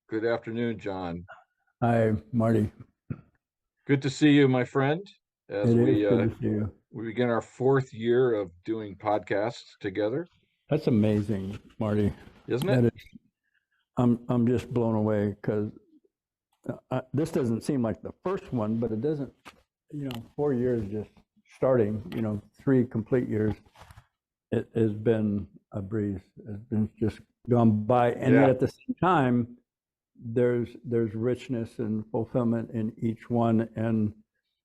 Good afternoon, John. Hi, Marty. Good to see you, my friend, as It is we good uh, to see you. we begin our fourth year of doing podcasts together, That's amazing, Marty. isn't it? That is, I'm just blown away because this doesn't seem like the first one, but it doesn't. 4 years just starting. 3 complete years. It has been a breeze. It's been just gone by, and yet Yeah, at the same time, there's richness and fulfillment in each one, and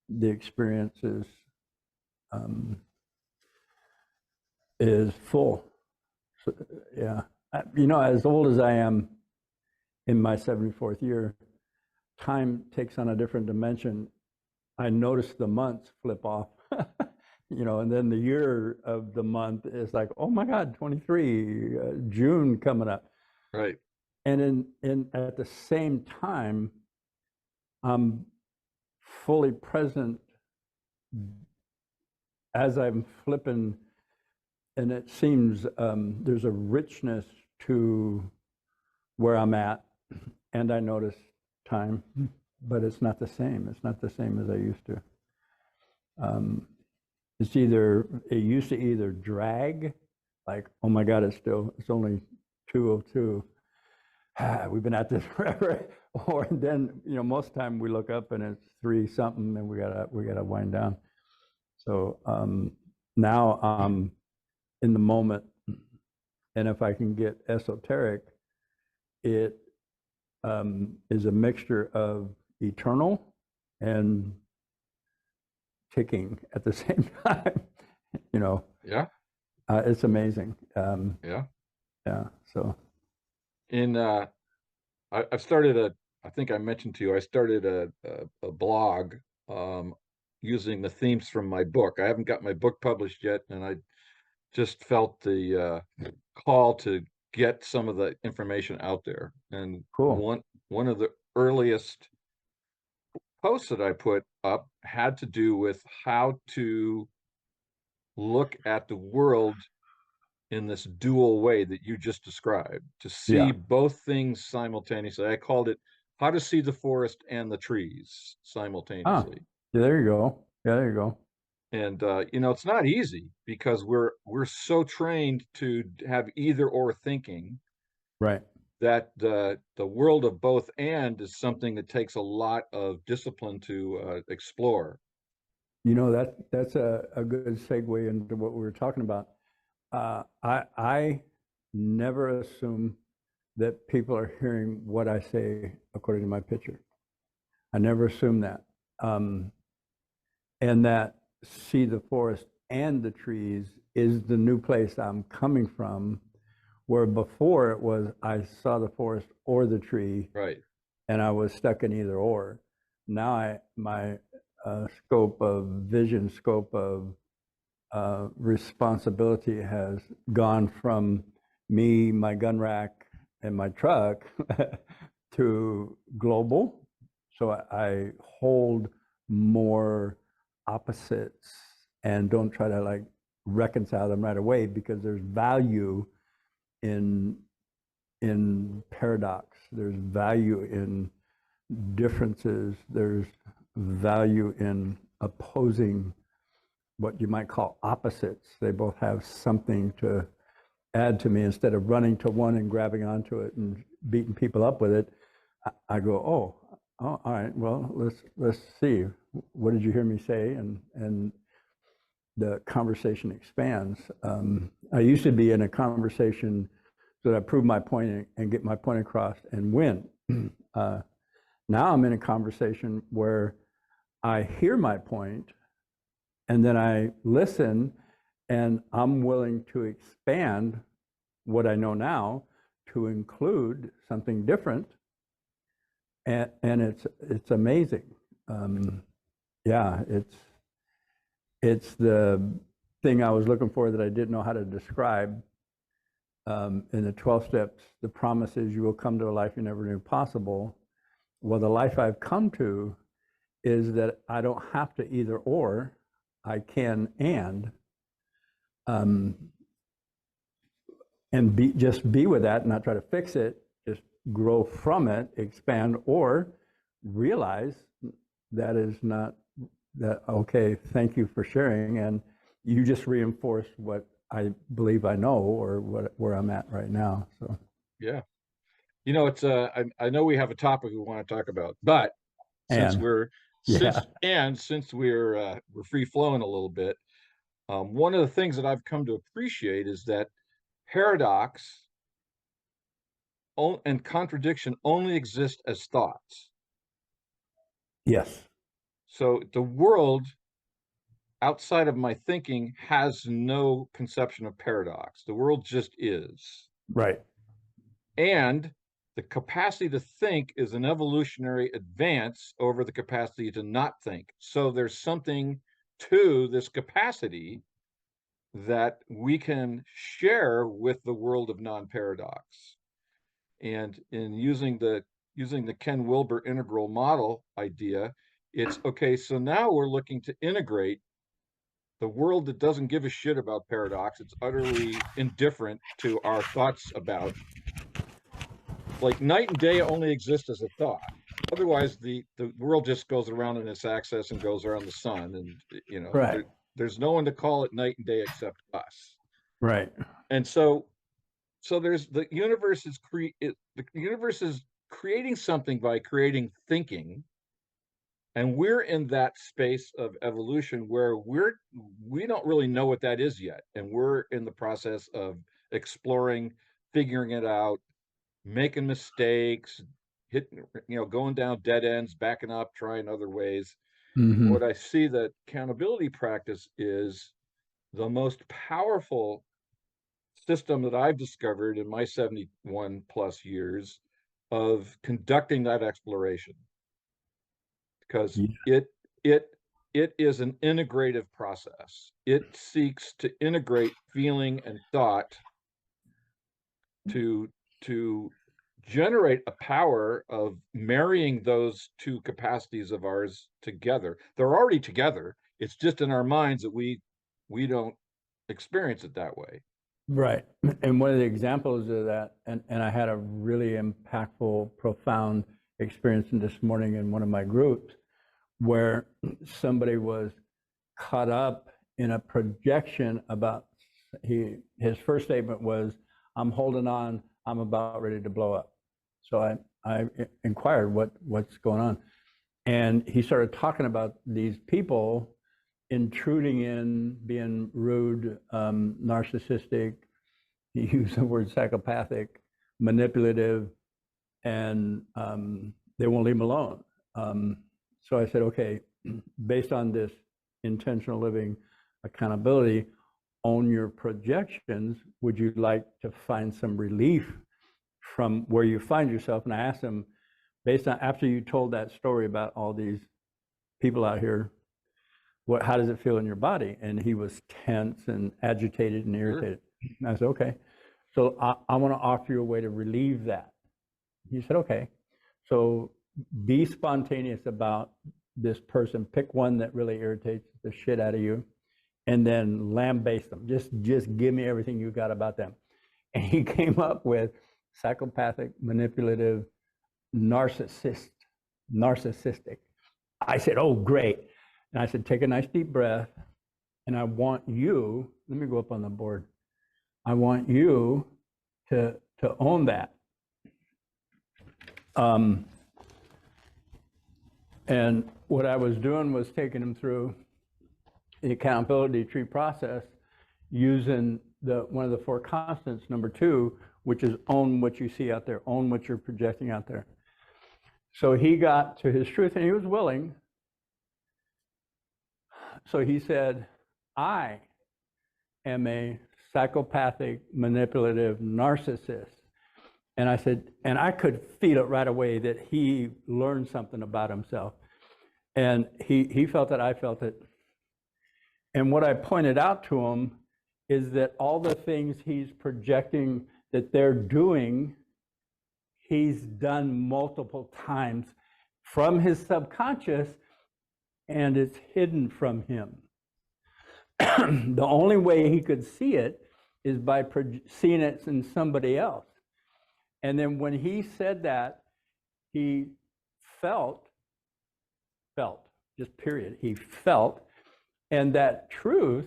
the experience um, is full. So, yeah. As old as I am in my 74th year, time takes on a different dimension. I notice the months flip off, and then the year of the month is like, oh my God, 23, June coming up. right. And in at the same time, I'm fully present as I'm flipping, and it seems there's a richness to where I'm at, and I notice time, but it's not the same. It's not the same as I used to. Um, it used to either drag, like, oh my God, it's only 2:02. We've been at this forever. Or then, most of the time we look up and it's 3 something and we gotta wind down. So now I'm in the moment, and if I can get esoteric, it is a mixture of eternal and ticking at the same time. you know, Yeah, it's amazing. yeah. Yeah. So, In I've started I think I mentioned to you, I started a blog um, using the themes from my book. I haven't got my book published yet, and I just felt the call to get some of the information out there. And cool. one of the earliest posts that I put up had to do with how to look at the world in this dual way that you just described, to see Yeah. both things simultaneously. I called it how to see the forest and the trees Ah, simultaneously. yeah, there you go. Yeah, there you go. And it's not easy because we're so trained to have either or thinking Right. that the world of both and is something that takes a lot of discipline to explore. That's a good segue into what we were talking about. I never assume that people are hearing what I say according to my picture. I never assume that. And that see the forest and the trees is the new place I'm coming from, where before it was I saw the forest or the tree, Right. and I was stuck in either or. Now my scope of responsibility has gone from me, my gun rack, and my truck to global. So I hold more opposites and don't try to like reconcile them right away, because there's value in paradox. There's value in differences. There's value in opposing what you might call opposites. They both have something to add to me. Instead of running to one and grabbing onto it and beating people up with it, I go, oh, all right. Well, let's see. What did you hear me say? And the conversation expands. I used to be in a conversation so that I prove my point and get my point across and win. Now I'm in a conversation where I hear my point, and then I listen, and I'm willing to expand what I know now to include something different, and it's amazing. Yeah, it's the thing I was looking for that I didn't know how to describe. In the 12 steps, the promise is you will come to a life you never knew possible. Well, the life I've come to is that I don't have to either or, I can um, and just be with that and not try to fix it. Just grow from it, expand, or realize that is not that okay, thank you for sharing, and you just reinforce what I believe I know or where I'm at right now. So Yeah. It's I know we have a topic we want to talk about, but since and we're yeah, since we're free flowing a little bit, one of the things that I've come to appreciate is that paradox and contradiction only exist as thoughts. yes, So the world outside of my thinking has no conception of paradox. The world just is. right, And the capacity to think is an evolutionary advance over the capacity to not think. So there's something to this capacity that we can share with the world of non-paradox. And in using the Ken Wilber integral model idea, it's okay, so now we're looking to integrate the world that doesn't give a shit about paradox. It's utterly indifferent to our thoughts about, like, night and day only exist as a thought. Otherwise, the world just goes around in its axis and goes around the sun, and right, there's no one to call it night and day except us. right, And so there's the universe is creating something by creating thinking, and we're in that space of evolution where we don't really know what that is yet, and we're in the process of exploring, figuring it out, making mistakes, hitting, going down dead ends, backing up, trying other ways. mm-hmm. What I see that accountability practice is the most powerful system that I've discovered in my 71 plus years of conducting that exploration, because Yeah. it it is an integrative process. It seeks to integrate feeling and thought to to generate a power of marrying those two capacities of ours together. They're already together. It's just in our minds that we don't experience it that way. Right. And one of the examples of that, and I had a really impactful, profound experience this morning in one of my groups where somebody was caught up in a projection about his first statement was, I'm holding on, I'm about ready to blow up. So I inquired what's going on. And he started talking about these people intruding in, being rude, narcissistic. He used the word psychopathic, manipulative, and they won't leave him alone. So I said, okay, based on this intentional living accountability, own your projections, would you like to find some relief from where you find yourself? And I asked him, based on after you told that story about all these people out here, how does it feel in your body? And he was tense and agitated and irritated. And I said, okay, so I want to offer you a way to relieve that. He said, okay, so be spontaneous about this person. Pick one that really irritates the shit out of you, and then lambaste them. Just give me everything you got about them. And he came up with psychopathic, manipulative, narcissistic. I said, oh, great. And I said, take a nice deep breath. And I want you, let me go up on the board. I want you to own that. And what I was doing was taking him through the accountability tree process using one of the four constants, number 2, which is own what you see out there, own what you're projecting out there. So he got to his truth and he was willing. So he said, I am a psychopathic, manipulative narcissist. And I said, and I could feel it right away that he learned something about himself. And he felt it, I felt it. And what I pointed out to him is that all the things he's projecting that they're doing, he's done multiple times from his subconscious, and it's hidden from him. The only way he could see it is by seeing it in somebody else. And then when he said that, he felt, just period. He felt, and that truth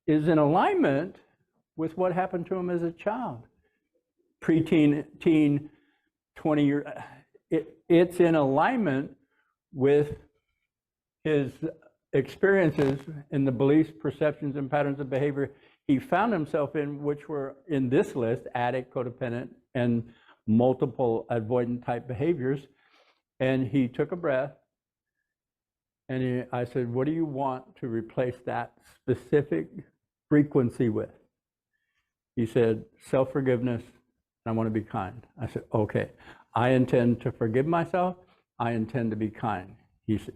is in alignment with what happened to him as a child, preteen, teen, 20-year. It's in alignment with his experiences and the beliefs, perceptions, and patterns of behavior he found himself in, which were in this list: addict, codependent, and multiple avoidant type behaviors. And he took a breath, and I said, what do you want to replace that specific frequency with? He said, self-forgiveness, and I want to be kind. I said, okay, I intend to forgive myself. I intend to be kind.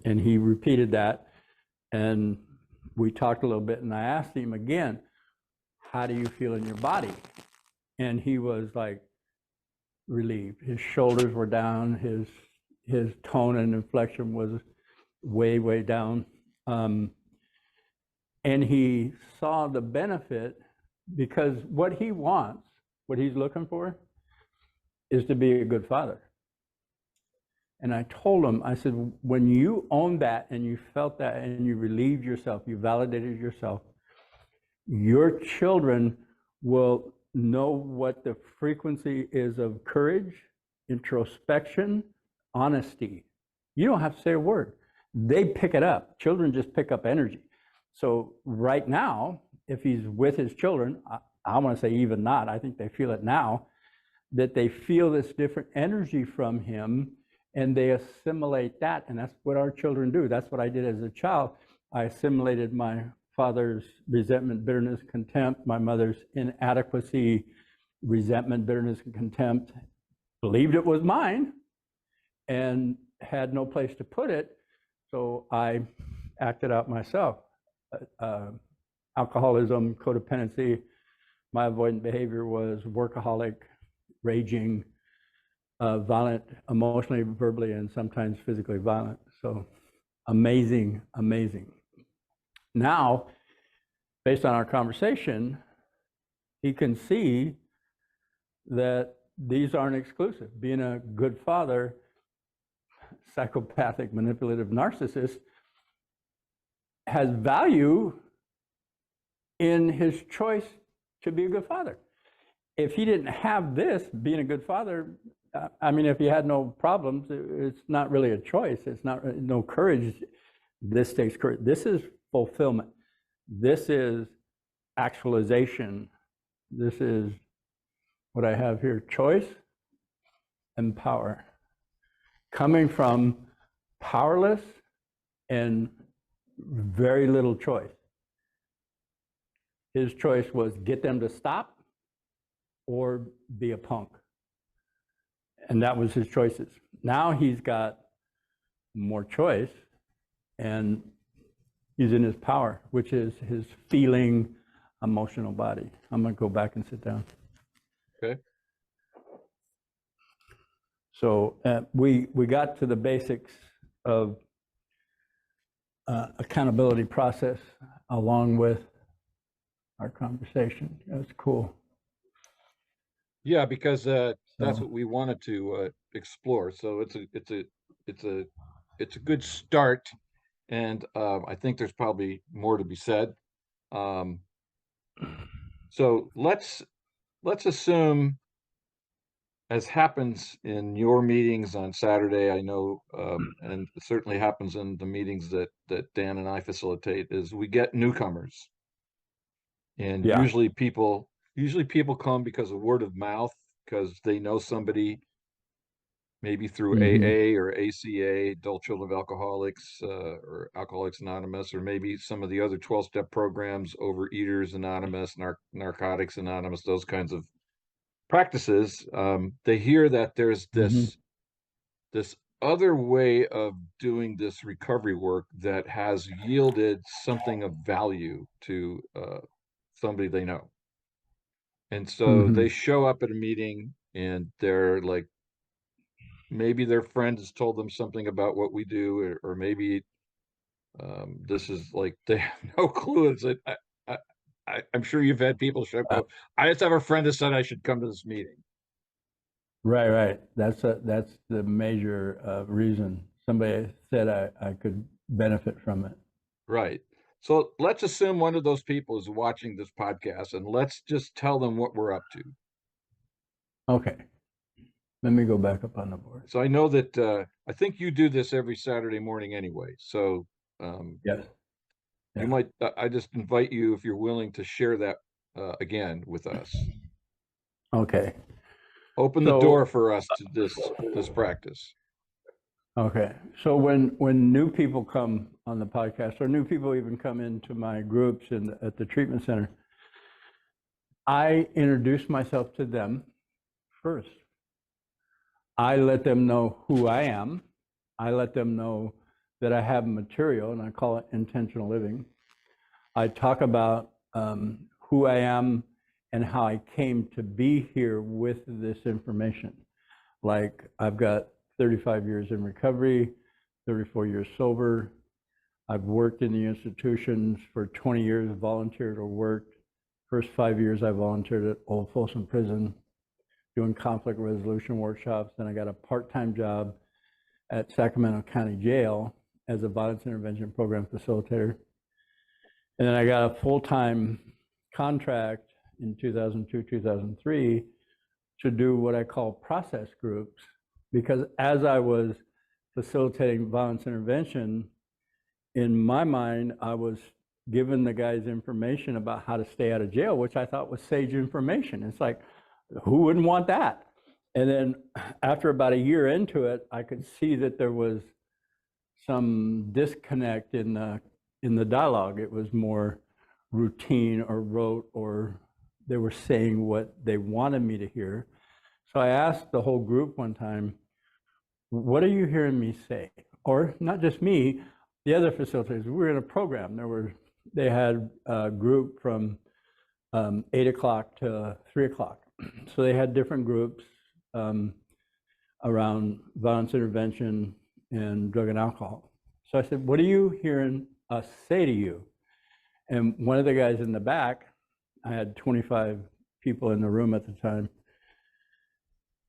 And he repeated that, and we talked a little bit, and I asked him again, how do you feel in your body? And he was like relieved. His shoulders were down. His tone and inflection was way down. And he saw the benefit, because what he wants, what he's looking for, is to be a good father. And I told him, I said, when you own that and you felt that and you relieved yourself, you validated yourself, your children will know what the frequency is of courage, introspection, honesty. You don't have to say a word. They pick it up. Children just pick up energy. So right now, if he's with his children, I want to say even not, I think they feel it now, that they feel this different energy from him, and they assimilate that. And that's what our children do. That's what I did as a child. I assimilated my father's resentment, bitterness, contempt, my mother's inadequacy, resentment, bitterness, and contempt, believed it was mine, and had no place to put it. So I acted out myself. Alcoholism, codependency. My avoidant behavior was workaholic, raging, violent, emotionally, verbally, and sometimes physically violent. So amazing, amazing. Now, based on our conversation, he can see that these aren't exclusive. Being a good father, psychopathic, manipulative narcissist, has value in his choice to be a good father. If he didn't have this, being a good father, I mean, if he had no problems, it's not really a choice. It's not no courage. This takes courage. This is fulfillment. This is actualization. This is what I have here: choice and power. Coming from powerless and very little choice. His choice was get them to stop or be a punk. And that was his choices. Now he's got more choice, and he's in his power, which is his feeling, emotional body. I'm going to go back and sit down. Okay. So we got to the basics of accountability process along with our conversation. That's cool. Yeah, because that's what we wanted to explore. So it's a good start, and I think there's probably more to be said. So let's assume, as happens in your meetings on Saturday, I know, and it certainly happens in the meetings that Dan and I facilitate, is we get newcomers, and Yeah. usually people come because of word of mouth, because they know somebody, maybe through AA or ACA, Adult Children of Alcoholics, or Alcoholics Anonymous, or maybe some of the other 12-step programs, Overeaters Anonymous, Narcotics Anonymous, those kinds of practices. They hear that there's this other way of doing this recovery work that has yielded something of value to somebody they know. And so they show up at a meeting, and they're like, maybe their friend has told them something about what we do, or maybe this is like, they have no clue. It's like, I'm sure you've had people show up, I just have a friend that said I should come to this meeting. Right. That's the major reason. Somebody said I could benefit from it. Right. So let's assume one of those people is watching this podcast and let's just tell them what we're up to. Okay, let me go back up on the board. So I know that I think you do this every Saturday morning anyway. So Yes. you Yeah. might, I just invite you if you're willing to share that again with us. Okay. Open the door So for us to this practice. okay. So when new people come on the podcast, or new people even come into my groups at the treatment center, I introduce myself to them first. I let them know who I am. I let them know that I have material, and I call it intentional living. I talk about who I am and how I came to be here with this information. Like, I've got 35 years in recovery, 34 years sober. I've worked in the institutions for 20 years, volunteered or worked. First 5 years I volunteered at Old Folsom Prison doing conflict resolution workshops. Then I got a part-time job at Sacramento County Jail as a violence intervention program facilitator. And then I got a full-time contract in 2002, 2003 to do what I call process groups, because as I was facilitating violence intervention, in my mind, I was giving the guys information about how to stay out of jail, which I thought was sage information. It's like, who wouldn't want that? And then after about a year into it, I could see that there was some disconnect in the dialogue. It was more routine or rote, or they were saying what they wanted me to hear. So I asked the whole group one time, what are you hearing me say? Or not just me, the other facilitators. We were in a program. They had a group from 8 o'clock to 3 o'clock. So they had different groups around violence intervention and drug and alcohol. So I said, what are you hearing us say to you? And one of the guys in the back, I had 25 people in the room at the time,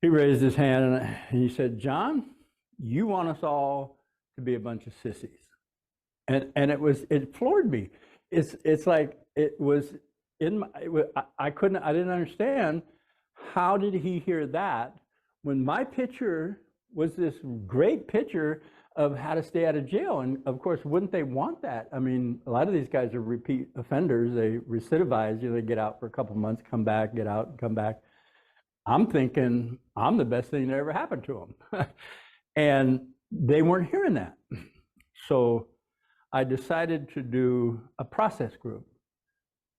he raised his hand and he said, John, you want us all to be a bunch of sissies. And it floored me. It's like it was in my, I didn't understand, how did he hear that when my picture was this great picture of how to stay out of jail? And of course, wouldn't they want that? I mean, a lot of these guys are repeat offenders. They recidivize, they get out for a couple of months, come back, get out, and come back. I'm thinking I'm the best thing that ever happened to them. And they weren't hearing that. So I decided to do a process group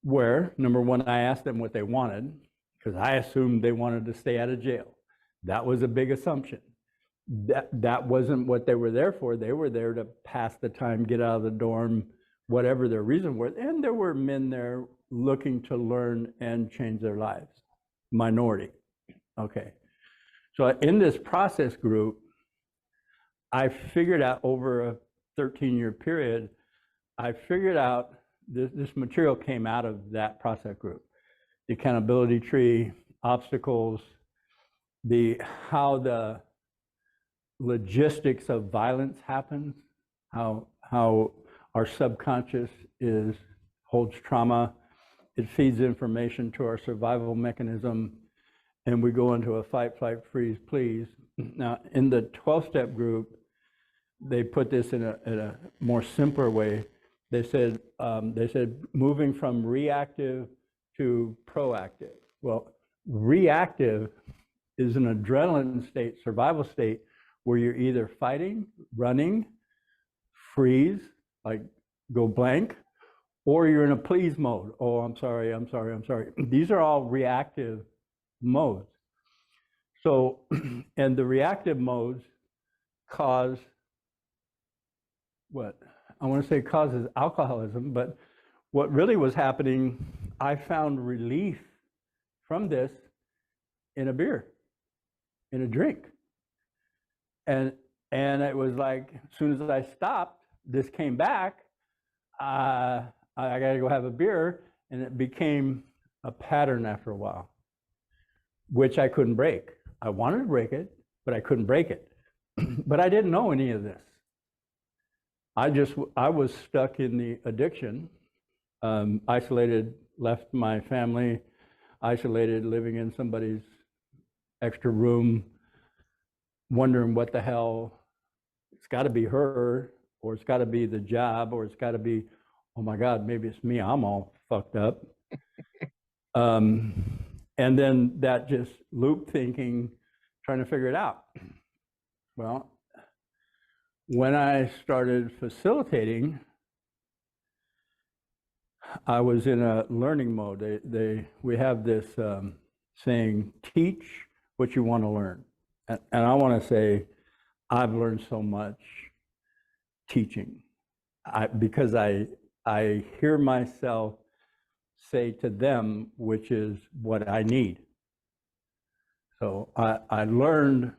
where, number one, I asked them what they wanted, because I assumed they wanted to stay out of jail. That was a big assumption. That wasn't what they were there for. They were there to pass the time, get out of the dorm, whatever their reason was. And there were men there looking to learn and change their lives. Minority. Okay. So in this process group, I figured out over a 13-year period, I figured out this material came out of that process group. The accountability tree, obstacles, how the logistics of violence happens, how our subconscious holds trauma. It feeds information to our survival mechanism, and we go into a fight, flight, freeze, please. Now, in the 12-step group, they put this in a more simpler way. They said moving from reactive to proactive. Well, reactive is an adrenaline state, survival state, where you're either fighting, running, freeze, like go blank, or you're in a please mode. Oh, I'm sorry, I'm sorry, I'm sorry. These are all reactive modes. So, and the reactive modes cause what? I want to say causes alcoholism, but what really was happening, I found relief from this in a beer, in a drink. And it was like, as soon as I stopped, this came back, I got to go have a beer, and it became a pattern after a while, which I couldn't break. I wanted to break it, but I couldn't break it. But I didn't know any of this. I was stuck in the addiction, isolated, left my family, isolated, living in somebody's extra room, wondering what the hell, it's got to be her, or it's got to be the job, or it's got to be, oh my God, maybe it's me, I'm all fucked up. And then that just loop thinking, trying to figure it out. Well, when I started facilitating, I was in a learning mode. We have this saying, teach what you want to learn. And I want to say, I've learned so much teaching because I hear myself say to them, which is what I need. So I learned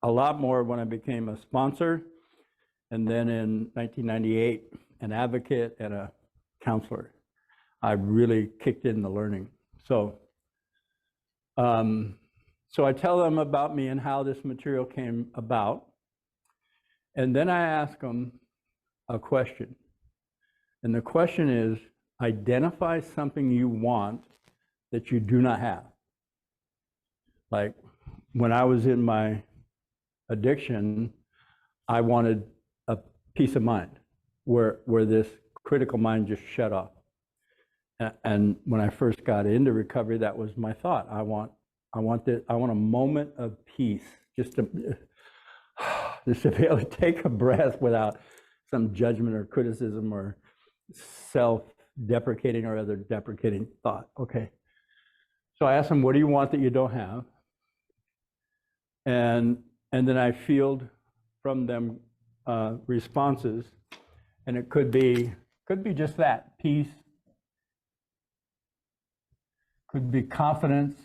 a lot more when I became a sponsor, and then in 1998, an advocate and a counselor. I really kicked in the learning. So I tell them about me and how this material came about. And then I ask them a question. And the question is, identify something you want that you do not have. Like when I was in my addiction, I wanted a peace of mind where this critical mind just shut off. And when I first got into recovery, that was my thought. I want a moment of peace, just to be able to take a breath without some judgment or criticism or self-deprecating or other deprecating thought. Okay. So I asked them, what do you want that you don't have? And then I field from them responses, and it could be just that, peace, could be confidence.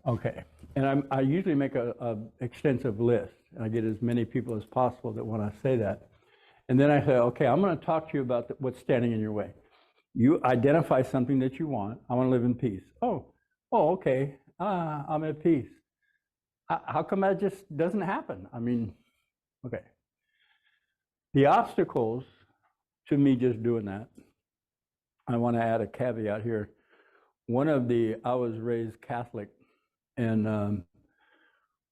Okay, and I usually make a extensive list, and I get as many people as possible that want to say that. And then I say, okay, I'm going to talk to you about what's standing in your way. You identify something that you want. I want to live in peace. Oh, okay, I'm at peace. How come that just doesn't happen? I mean, okay. The obstacles to me just doing that, I want to add a caveat here. I was raised Catholic, and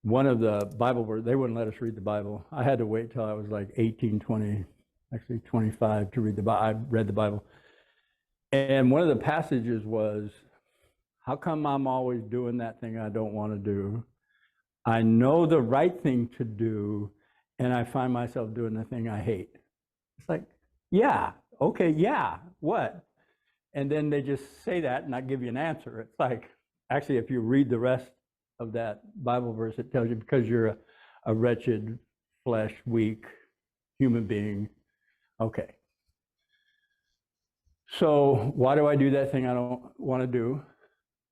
one of the Bible verses, they wouldn't let us read the Bible. I had to wait till I was like 18, 20, actually 25 to read the Bible. I read the Bible. And one of the passages was, how come I'm always doing that thing I don't want to do? I know the right thing to do, and I find myself doing the thing I hate. It's like, yeah, okay, yeah, what? And then they just say that and not give you an answer. It's like, actually, if you read the rest of that Bible verse, it tells you because you're a wretched, flesh, weak human being. Okay. So why do I do that thing I don't want to do?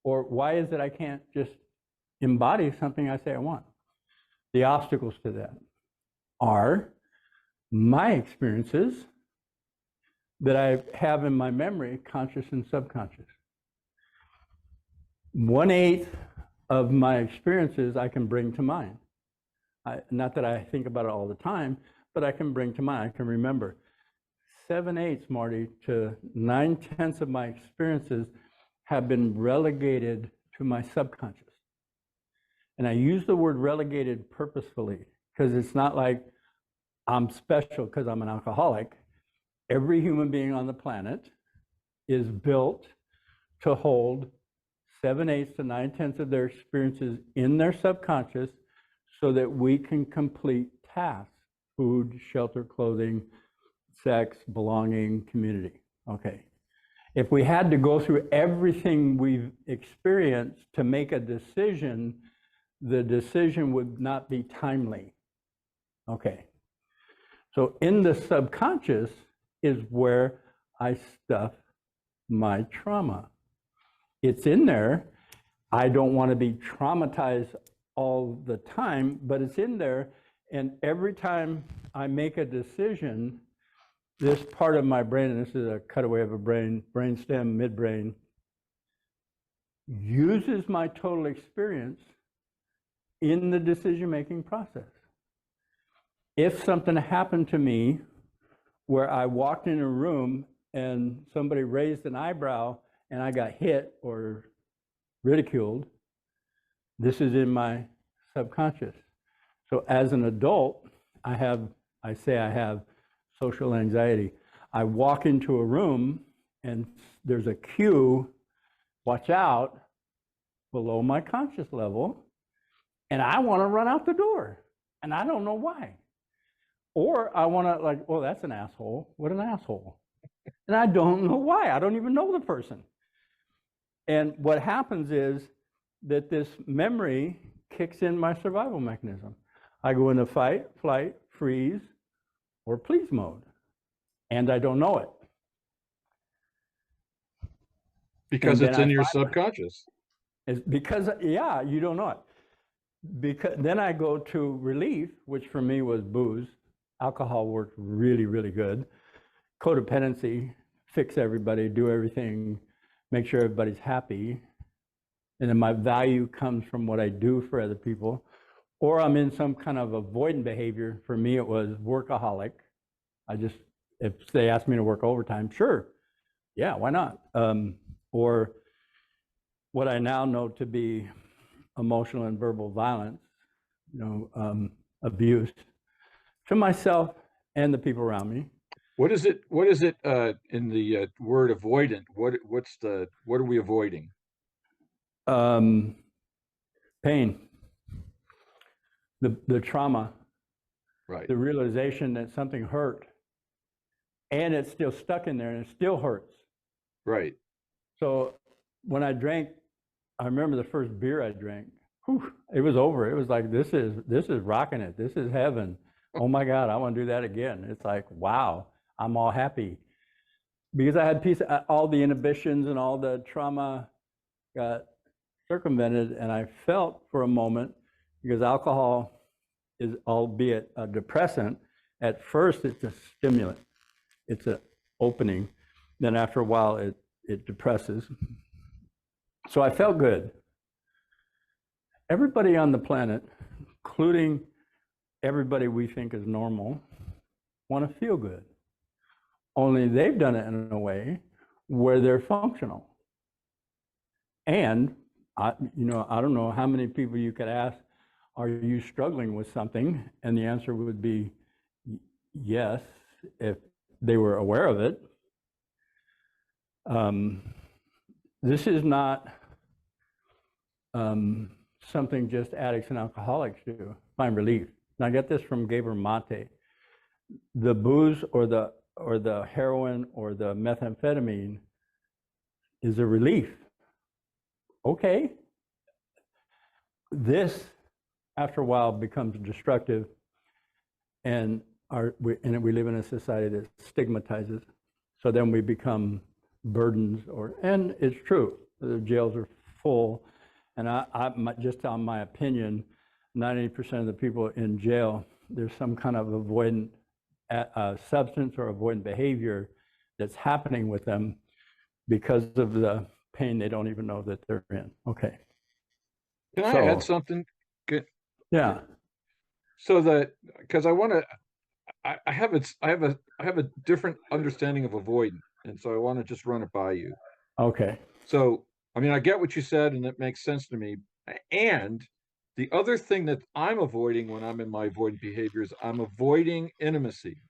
Or why is it I can't just embody something I say I want? The obstacles to that are my experiences that I have in my memory, conscious and subconscious. 1/8 of my experiences I can bring to mind. Not that I think about it all the time, but I can bring to mind, I can remember. 7/8, Marty, to 9/10 of my experiences have been relegated to my subconscious. And I use the word relegated purposefully because it's not like I'm special because I'm an alcoholic. Every human being on the planet is built to hold 7/8 to 9/10 of their experiences in their subconscious so that we can complete tasks: food, shelter, clothing, sex, belonging, community. Okay. If we had to go through everything we've experienced to make a decision, the decision would not be timely. Okay. So in the subconscious is where I stuff my trauma. It's in there. I don't want to be traumatized all the time, but it's in there. And every time I make a decision, this part of my brain, and this is a cutaway of a brain, brainstem, midbrain, uses my total experience in the decision-making process. If something happened to me where I walked in a room and somebody raised an eyebrow and I got hit or ridiculed, this is in my subconscious. So as an adult, I have social anxiety. I walk into a room and there's a cue, watch out, below my conscious level, and I want to run out the door, and I don't know why. Or I want to, like, well, that's an asshole. What an asshole. And I don't know why. I don't even know the person. And what happens is that this memory kicks in my survival mechanism. I go into fight, flight, freeze, or please mode, and I don't know it. Because it's in your subconscious. It's because, yeah, you don't know it. Because then I go to relief, which for me was booze. Alcohol worked really, really good. Codependency, fix everybody, do everything, make sure everybody's happy. And then my value comes from what I do for other people. Or I'm in some kind of avoidant behavior. For me, it was workaholic. If they asked me to work overtime, sure, yeah, why not? Or what I now know to be emotional and verbal violence, abuse to myself and the people around me. What is it in the word avoidant? What are we avoiding? Pain, the trauma, right? The realization that something hurt and it's still stuck in there and it still hurts. Right. So when I drank, I remember the first beer I drank, it was over. It was like, this is rocking it. This is heaven. Oh my God, I want to do that again. It's like, wow, I'm all happy. Because I had all the inhibitions and all the trauma got circumvented, and I felt for a moment, because alcohol is, albeit a depressant, at first it's a stimulant. It's an opening. Then after a while, it depresses. So I felt good. Everybody on the planet, including everybody we think is normal, want to feel good. Only they've done it in a way where they're functional. And I don't know how many people you could ask, are you struggling with something? And the answer would be yes, if they were aware of it. This is not something just addicts and alcoholics do, find relief. And I get this from Gabor Mate. The booze or the heroin or the methamphetamine is a relief. Okay. This, after a while, becomes destructive, and we live in a society that stigmatizes. So then we become burdens, and it's true. The jails are full, and just on my opinion, 90% of the people in jail, there's some kind of avoidant substance or avoidant behavior that's happening with them because of the pain they don't even know that they're in. Okay. Can I add something? Good. Yeah. So because I have a different understanding of avoidant, and so I want to just run it by you. Okay. So, I mean, I get what you said, and it makes sense to me. And the other thing that I'm avoiding when I'm in my avoidant behaviors, I'm avoiding intimacy.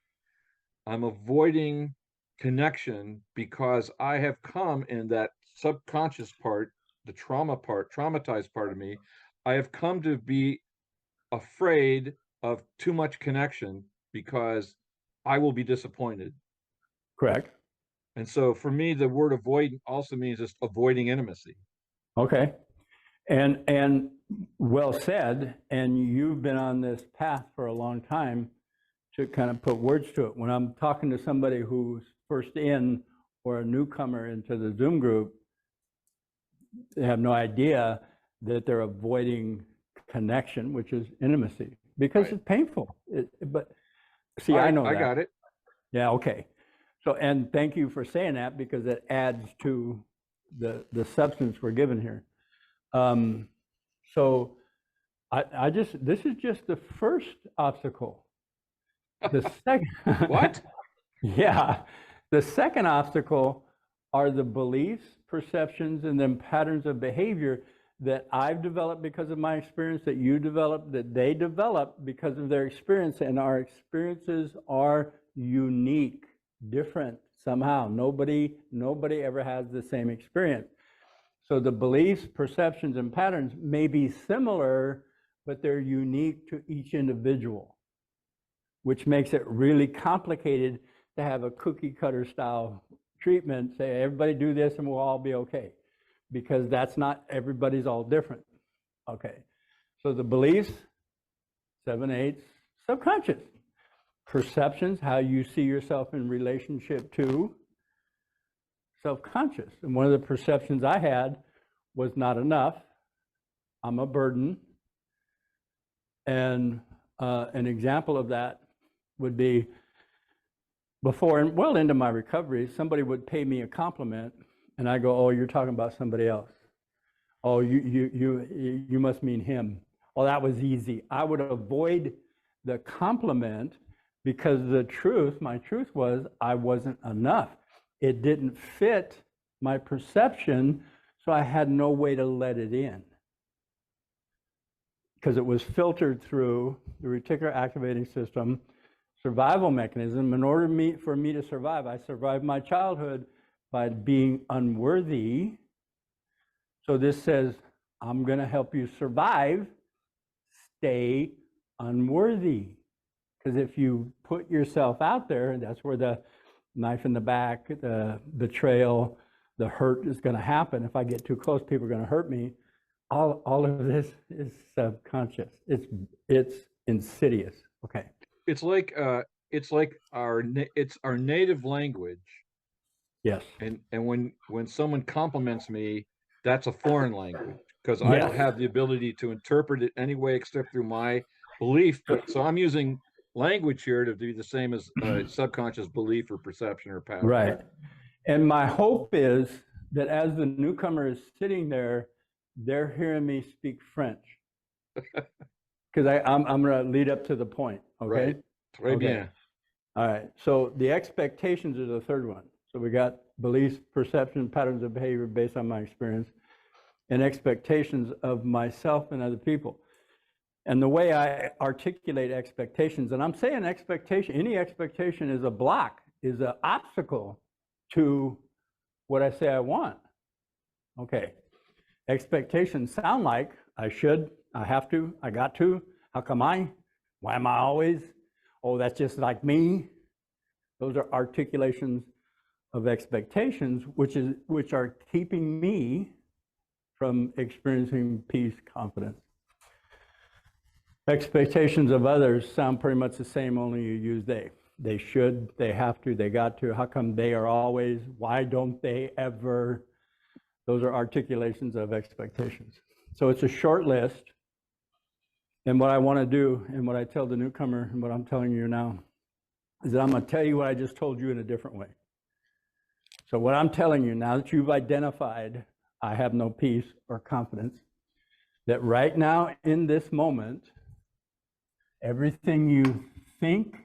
I'm avoiding connection because I have come in that subconscious part, the traumatized part of me. I have come to be afraid of too much connection because I will be disappointed. Correct. And so for me, the word avoidant also means just avoiding intimacy. Okay. And well said. And you've been on this path for a long time to kind of put words to it. When I'm talking to somebody who's first in or a newcomer into the Zoom group, they have no idea that they're avoiding connection, which is intimacy, because it's painful. But see, I know that. I got it. Yeah, okay. So, and thank you for saying that, because it adds to the substance we're given here. So this is just the first obstacle. The second. What? Yeah. The second obstacle are the beliefs, perceptions, and then patterns of behavior that I've developed because of my experience, that you developed, that they developed because of their experience. And our experiences are unique, different somehow. Nobody ever has the same experience. So the beliefs, perceptions, and patterns may be similar, but they're unique to each individual, which makes it really complicated to have a cookie cutter style treatment, say everybody do this and we'll all be okay, because that's not, everybody's all different. Okay, so the beliefs, 7/8, subconscious. Perceptions, how you see yourself in relationship to, self-conscious. And one of the perceptions I had was not enough, I'm a burden. And an example of that would be before and well into my recovery, somebody would pay me a compliment and I go, oh, you're talking about somebody else. Oh, you must mean him. Oh, that was easy. I would avoid the compliment because the truth, my truth was I wasn't enough. It didn't fit my perception, so I had no way to let it in, because it was filtered through the reticular activating system survival mechanism. In order for me to survive, I survived my childhood by being unworthy. So this says, I'm going to help you survive, stay unworthy. Because if you put yourself out there, that's where the knife in the back, the betrayal, the hurt is going to happen. If I get too close, people are going to hurt me. All of this is subconscious. It's insidious. Okay. It's like our native language. Yes. And when someone compliments me, that's a foreign language, because I Yes. don't have the ability to interpret it anyway except through my belief. But so I'm using language here to be the same as subconscious belief or perception or pattern. Right. And my hope is that as the newcomer is sitting there, they're hearing me speak French. Because I'm going to lead up to the point. Okay. Right. Très bien. All right. So the expectations are the third one. So we got beliefs, perception, patterns of behavior based on my experience, and expectations of myself and other people. And the way I articulate expectations, and I'm saying expectation, any expectation is a block, is an obstacle to what I say I want. Okay. Expectations sound like I should, I have to, I got to, how come I? Why am I always? Oh, that's just like me. Those are articulations of expectations, which are keeping me from experiencing peace, confidence. Expectations of others sound pretty much the same, only you use they. They should, they have to, they got to. How come they are always? Why don't they ever? Those are articulations of expectations. So it's a short list. And what I want to do, and what I tell the newcomer, and what I'm telling you now, is that I'm going to tell you what I just told you in a different way. So what I'm telling you, now that you've identified I have no peace or confidence, that right now in this moment, everything you think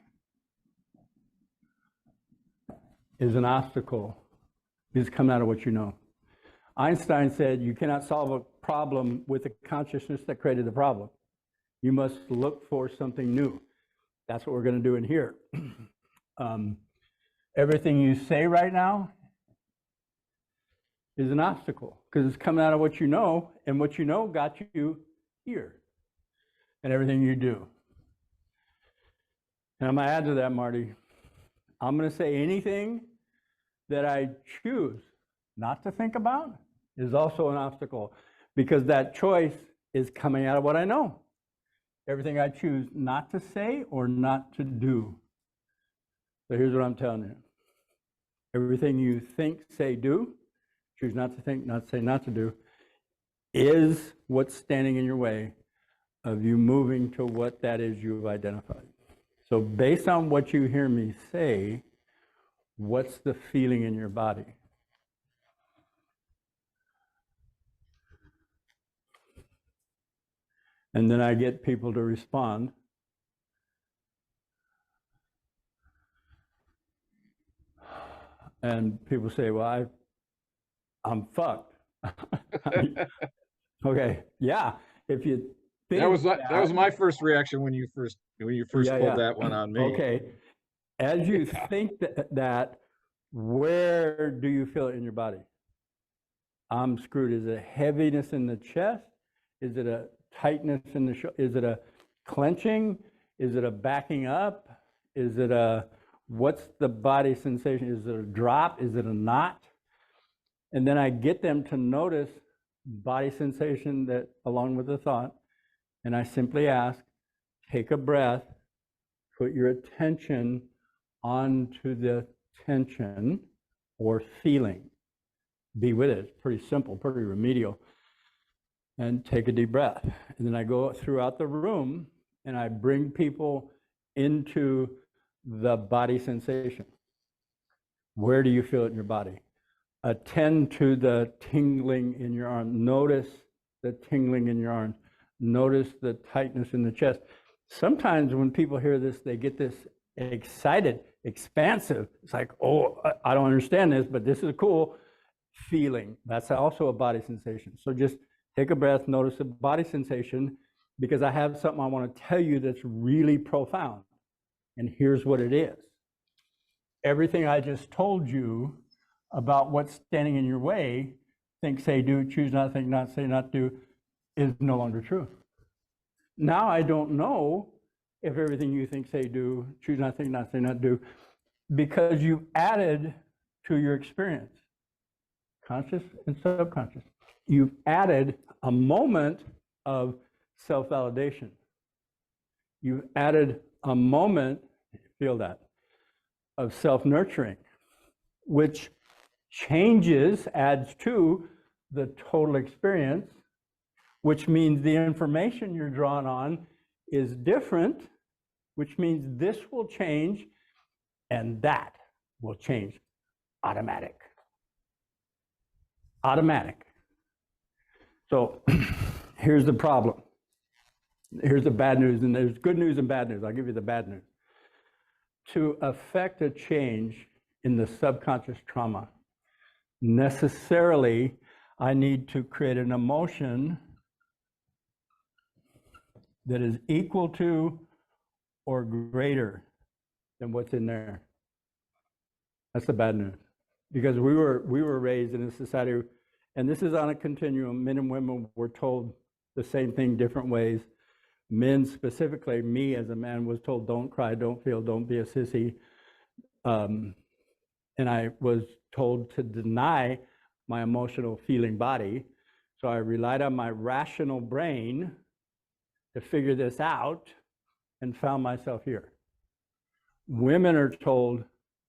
is an obstacle, is coming out of what you know. Einstein said you cannot solve a problem with the consciousness that created the problem. You must look for something new. That's what we're going to do in here. Everything you say right now is an obstacle, because it's coming out of what you know, and what you know got you here, and everything you do. And I'm going to add to that, Marty. I'm going to say anything that I choose not to think about is also an obstacle, because that choice is coming out of what I know. Everything I choose not to say or not to do. So here's what I'm telling you. Everything you think, say, do, choose not to think, not to say, not to do, is what's standing in your way of you moving to what that is you've identified. So based on what you hear me say, what's the feeling in your body? And then I get people to respond. And people say, well, I'm fucked. Okay, yeah. If you think that was my first reaction when you first pulled that one on me. Okay. As you think that, where do you feel it in your body? I'm screwed. Is it a heaviness in the chest? Is it a tightness in the shoulder? Is it a clenching? Is it a backing up? Is it what's the body sensation? Is it a drop? Is it a knot? And then I get them to notice body sensation that along with the thought. And I simply ask, take a breath, put your attention onto the tension or feeling. Be with it. It's pretty simple, pretty remedial. And take a deep breath. And then I go throughout the room and I bring people into the body sensation. Where do you feel it in your body? Attend to the tingling in your arm. Notice the tingling in your arms. Notice the tightness in the chest. Sometimes when people hear this, they get this excited, expansive. It's like, oh, I don't understand this, but this is cool feeling. That's also a body sensation. So just take a breath, notice the body sensation, because I have something I want to tell you that's really profound. And here's what it is. Everything I just told you about what's standing in your way, think, say, do, choose not, think, not, say, not, do, is no longer true. Now I don't know if everything you think, say, do, choose not, think, not, say, not, do, because you've added to your experience, conscious and subconscious. You've added a moment of self-validation. You've added a moment, feel that, of self-nurturing, which adds to the total experience, which means the information you're drawn on is different, which means this will change and that will change. Automatic. So here's the problem. Here's the bad news, and there's good news and bad news. I'll give you the bad news. To affect a change in the subconscious trauma, necessarily I need to create an emotion that is equal to or greater than what's in there. That's the bad news. Because we were raised in a society, and this is on a continuum. Men and women were told the same thing different ways. Men specifically, me as a man, was told, don't cry, don't feel, don't be a sissy. And I was told to deny my emotional feeling body. So I relied on my rational brain to figure this out and found myself here. Women are told,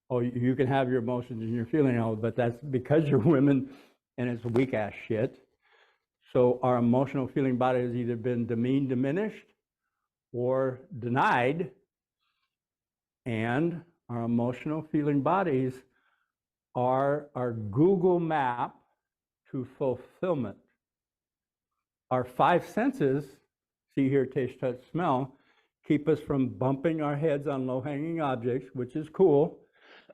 oh, you can have your emotions and your feeling, but that's because you're women and it's weak ass shit. So our emotional feeling body has either been demeaned, diminished, or denied, and our emotional feeling bodies are our Google map to fulfillment. Our five senses, see, hear, taste, touch, smell, keep us from bumping our heads on low-hanging objects, which is cool.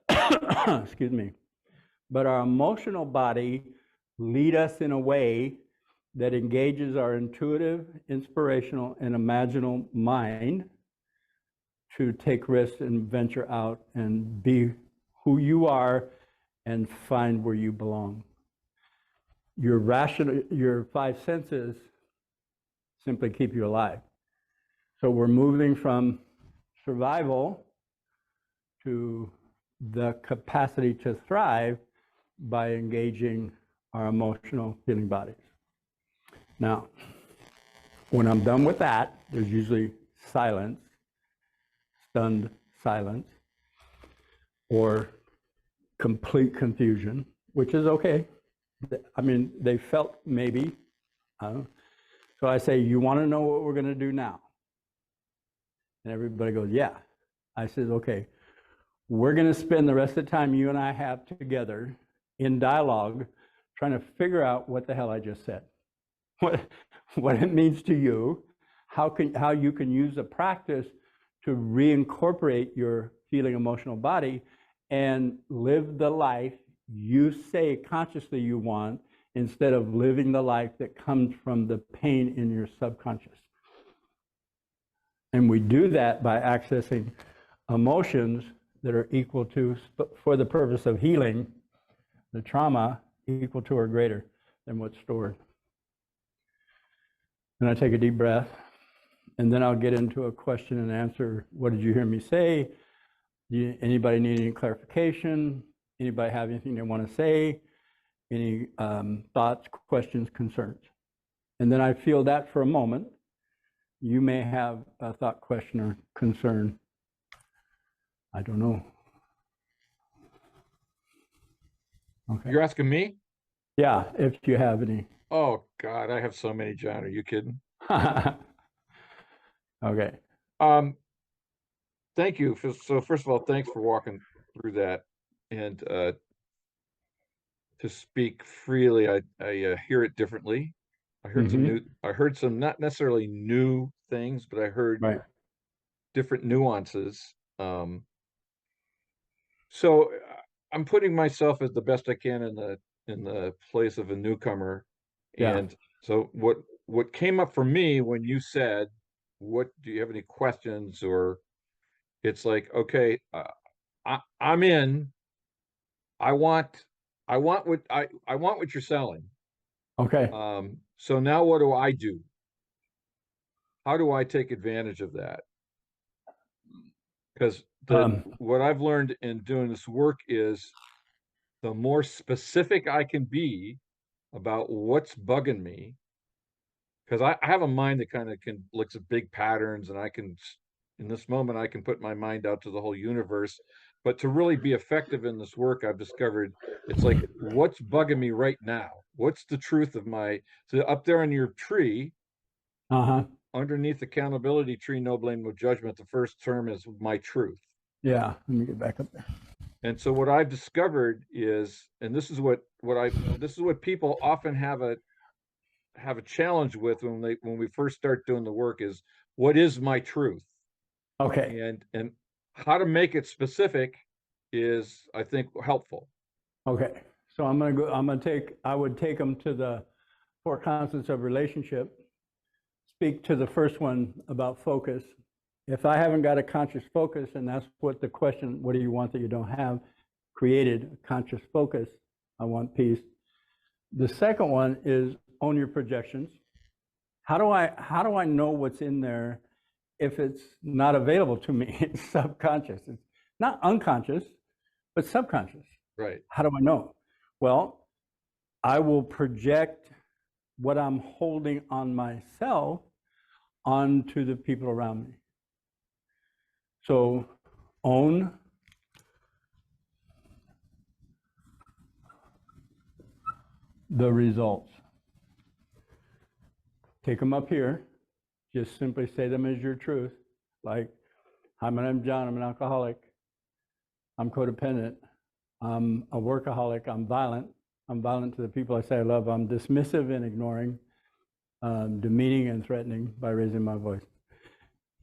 Excuse me. But our emotional body lead us in a way that engages our intuitive, inspirational, and imaginal mind to take risks and venture out and be who you are and find where you belong. Your five senses simply keep you alive. So we're moving from survival to the capacity to thrive by engaging our emotional feeling bodies. Now, when I'm done with that, there's usually silence, stunned silence, or complete confusion, which is okay. I mean, they felt maybe, I don't know. So I say, you want to know what we're going to do now? And everybody goes, yeah. I said, okay, we're going to spend the rest of the time you and I have together in dialogue trying to figure out what the hell I just said. What it means to you, how you can use a practice to reincorporate your feeling emotional body and live the life you say consciously you want, instead of living the life that comes from the pain in your subconscious. And we do that by accessing emotions that are equal to, for the purpose of healing the trauma, equal to or greater than what's stored. And I take a deep breath, and then I'll get into a question and answer. What did you hear me say? Anybody need any clarification? Anybody have anything they want to say? Any thoughts, questions, concerns? And then I feel that for a moment. You may have a thought, question, or concern. I don't know. Okay. You're asking me? Yeah, if you have any. Oh, God, I have so many, John. Are you kidding? Okay. Thank you. So first of all, thanks for walking through that. And to speak freely, I hear it differently. I heard some not necessarily new things, but I heard different nuances. So I'm putting myself as the best I can in the place of a newcomer. And so what came up for me when you said, "What do you have any questions?" Or it's like, okay, I'm in. I want what you're selling. Okay. So now what do I do? How do I take advantage of that? Because what I've learned in doing this work is the more specific I can be about what's bugging me, because I have a mind that kind of looks at big patterns, and in this moment, I can put my mind out to the whole universe. But to really be effective in this work, I've discovered it's like, what's bugging me right now? What's the truth of so up there on your tree, underneath the accountability tree, no blame, no judgment, the first term is my truth. Yeah, let me get back up there. And so what I've discovered is, and this is what people often have a challenge with when we first start doing the work, is what is my truth? Okay. And how to make it specific is, I think, helpful. Okay. So I would take them to the 4 constants of relationship, speak to the first one about focus. If I haven't got a conscious focus, and that's what the question, what do you want that you don't have, created a conscious focus, I want peace. The second one is own your projections. How do I know what's in there if it's not available to me? It's subconscious. It's not unconscious, but subconscious. Right. How do I know? Well, I will project what I'm holding on myself onto the people around me. So own the results. Take them up here. Just simply say them as your truth. Like, hi, my name's John. I'm an alcoholic. I'm codependent. I'm a workaholic. I'm violent. I'm violent to the people I say I love. I'm dismissive and ignoring, demeaning and threatening by raising my voice.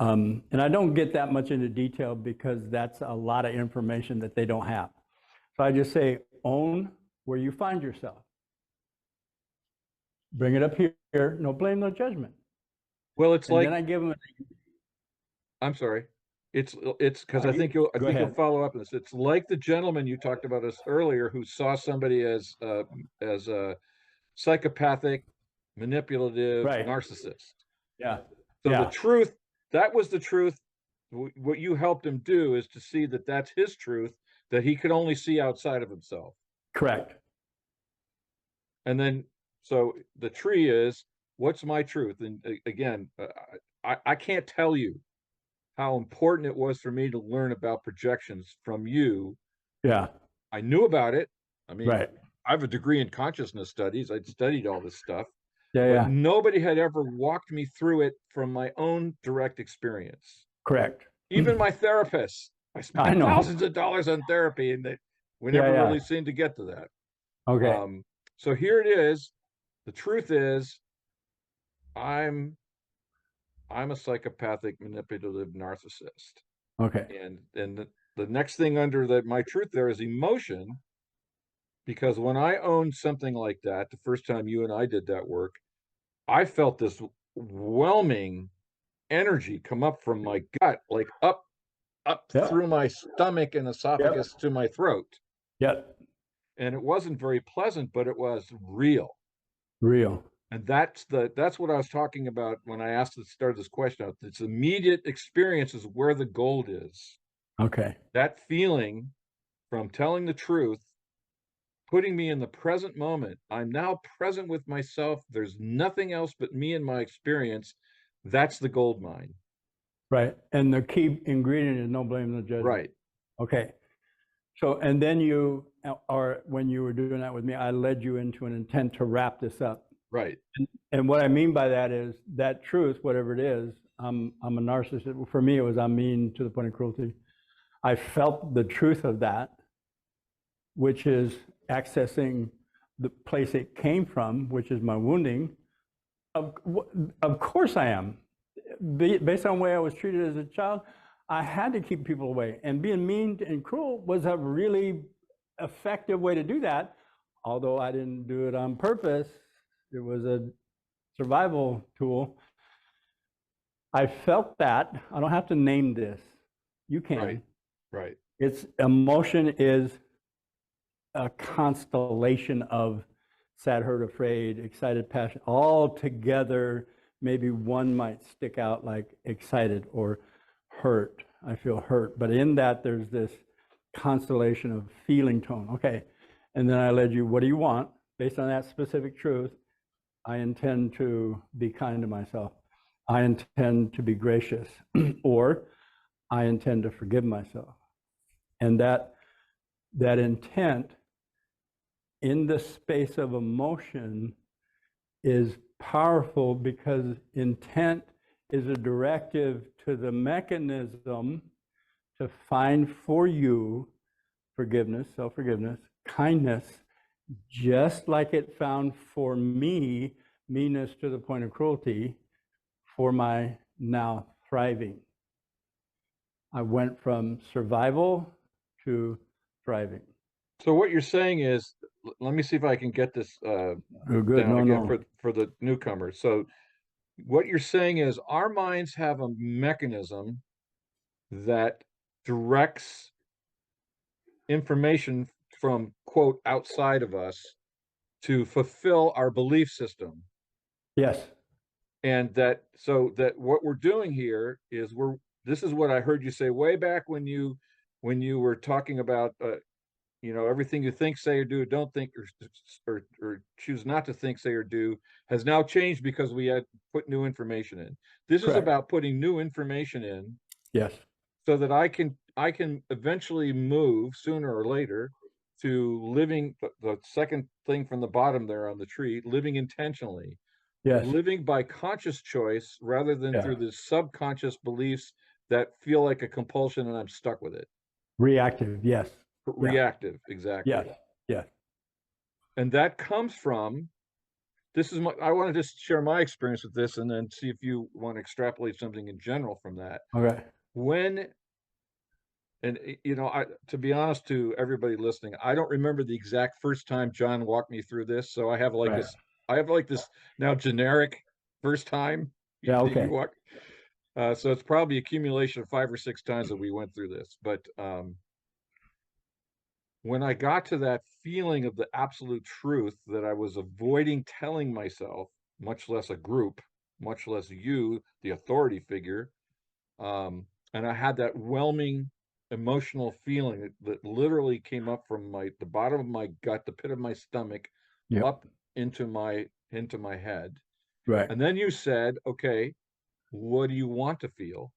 And I don't get that much into detail because that's a lot of information that they don't have. So I just say, own where you find yourself. Bring it up here. No blame, no judgment. Well, it's like, then I give them. I'm sorry. It's because I think you'll follow up on this. It's like the gentleman you talked about us earlier, who saw somebody as a psychopathic, manipulative narcissist. Yeah. So the truth, that was the truth. What you helped him do is to see that that's his truth, that he could only see outside of himself. Correct. And then, so the tree is, what's my truth? And again, I can't tell you how important it was for me to learn about projections from you. Yeah. I knew about it. I mean, I have a degree in consciousness studies. I'd studied all this stuff. But nobody had ever walked me through it from my own direct experience. Correct. Even my therapist. I spent thousands of dollars on therapy, and we never really seemed to get to that. Okay. So here it is. The truth is, I'm I'm a psychopathic, manipulative narcissist. Okay. And the next thing under that my truth there is emotion, because when I owned something like that, the first time you and I did that work, I felt this whelming energy come up from my gut, like up Yep. through my stomach and esophagus Yep. to my throat. Yep. And it wasn't very pleasant, but it was real. Real. And that's what I was talking about when I asked to start this question out. This immediate experience is where the gold is. Okay. That feeling from telling the truth, putting me in the present moment. I'm now present with myself. There's nothing else but me and my experience. That's the gold mine. Right. And the key ingredient is no blame, no judgment. Right, Okay. So, and then you, or when you were doing that with me, I led you into an intent to wrap this up. right, And what I mean by that is that truth, whatever it is, I'm a narcissist. For me, it was I'm mean to the point of cruelty. I felt the truth of that, which is accessing the place it came from, which is my wounding. Of, of course I am. Based on the way I was treated as a child, I had to keep people away. And being mean and cruel was a really effective way to do that. Although I didn't do it on purpose, it was a survival tool. I felt that. I don't have to name this. You right, can. right. Its emotion is a constellation of sad, hurt, afraid, excited, passion, all together. Maybe one might stick out like excited or hurt. I feel hurt. But in that, there's this constellation of feeling tone. Okay. And then I led you, what do you want? Based on that specific truth, I intend to be kind to myself. I intend to be gracious, or I intend to forgive myself. And that intent in the space of emotion is powerful because intent is a directive to the mechanism to find for you forgiveness, self-forgiveness, kindness, just like it found for me meanness to the point of cruelty for my now thriving. I went from survival to thriving. So what you're saying is, let me see if I can get this Oh, good. down No, again no. for the newcomers. So what you're saying is our minds have a mechanism that directs information from quote outside of us to fulfill our belief system. Yes. And that so that what we're doing here is we're this is what I heard you say way back when you were talking about everything you think, say, or do, don't think, or choose not to think, say, or do, has now changed because we had put new information in. This is Correct. about putting new information in Yes. so that I can eventually move sooner or later to living the second thing from the bottom there on the tree, living intentionally, Yes. living by conscious choice rather than Yeah. through the subconscious beliefs that feel like a compulsion and I'm stuck with it. Reactive. Yes. Yeah. Reactive, Yes. exactly. Yes. And that comes from I want to just share my experience with this and then see if you want to extrapolate something in general from that. Okay. When and I to be honest to everybody listening, I don't remember the exact first time John walked me through this, so Right. I have like this now generic first time Yeah. that you Okay. walk. So it's probably accumulation of 5 or 6 times that we went through this. But when I got to that feeling of the absolute truth that I was avoiding telling myself, much less a group, much less you, the authority figure, and I had that whelming emotional feeling that literally came up from the bottom of my gut, the pit of my stomach, Yep. up into my head. Right. And then you said, okay, what do you want to feel?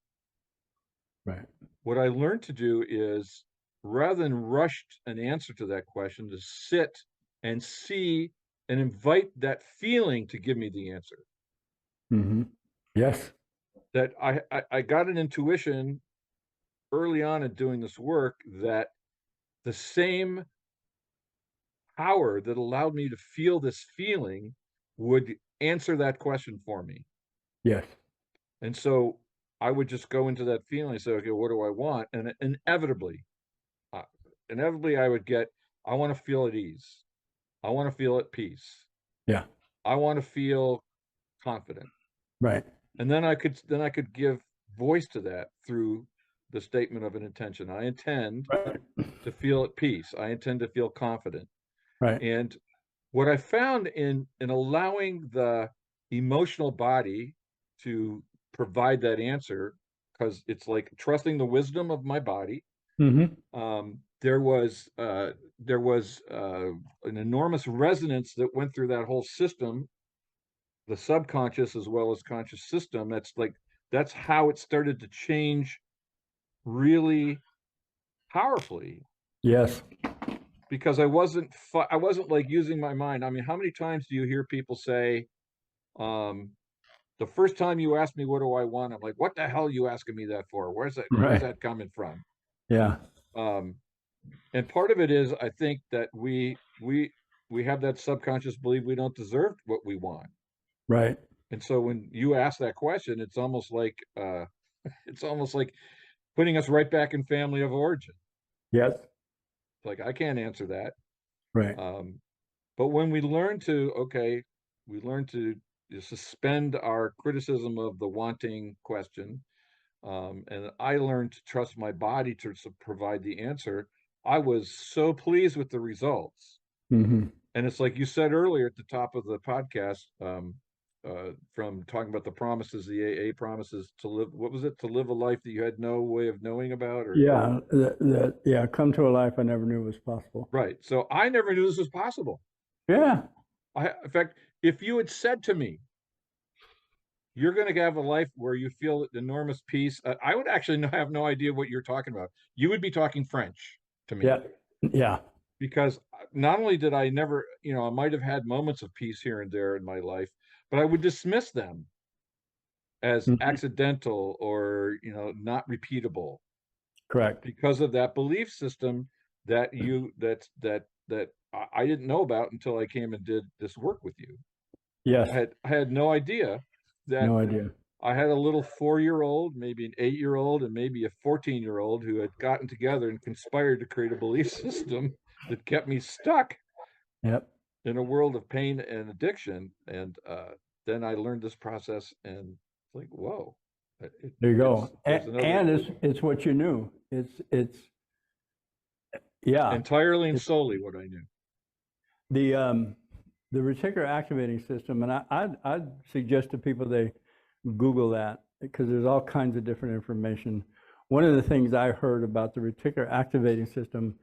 Right. What I learned to do is rather than rush an answer to that question, to sit and see and invite that feeling to give me the answer. Mm-hmm. Yes. That I got an intuition early on in doing this work that the same power that allowed me to feel this feeling would answer that question for me. Yes. And so I would just go into that feeling and say, okay, what do I want? And uh, inevitably I would get, I want to feel at ease. I want to feel at peace. Yeah. I want to feel confident. Right. And then I could give voice to that through the statement of an intention. I intend Right. to feel at peace. I intend to feel confident. Right. And what I found in allowing the emotional body to provide that answer, because it's like trusting the wisdom of my body. Mm-hmm. There was an enormous resonance that went through that whole system, the subconscious as well as conscious system. That's how it started to change really powerfully, Yes. because I wasn't like using my mind. I mean, how many times do you hear people say, um, the first time you asked me what do I want, I'm like, what the hell are you asking me that for? Where's Right. that coming from? Yeah. Um, and part of it is I think that we have that subconscious belief we don't deserve what we want. Right. And so when you ask that question, it's almost like putting us right back in family of origin. Yes. Like I can't answer that. Right. Um, but when we learn to, okay, we learn to suspend our criticism of the wanting question, and I learned to trust my body to provide the answer. I was so pleased with the results. Mm-hmm. And it's like you said earlier at the top of the podcast, from talking about the promises, the AA promises to live. What was it? To live a life that you had no way of knowing about, or Yeah. Yeah. Come to a life I never knew was possible. right. So I never knew this was possible. Yeah. In fact, if you had said to me, you're going to have a life where you feel enormous peace, I would actually have no idea what you're talking about. You would be talking French to me, Yeah. Yeah. because not only did I never, I might have had moments of peace here and there in my life, but I would dismiss them as Mhm. accidental or, not repeatable, Correct. because of that belief system that I didn't know about until I came and did this work with you. Yes. I had no idea that No idea. I had a little 4-year-old, maybe an 8-year-old, and maybe a 14-year-old who had gotten together and conspired to create a belief system that kept me stuck Yep. in a world of pain and addiction. And then I learned this process, and it's like, whoa, There you go. there's another And it's what you knew. It's yeah. entirely and It's solely what I knew. the the reticular activating system, and I'd suggest to people they Google that because there's all kinds of different information. One of the things I heard about the reticular activating system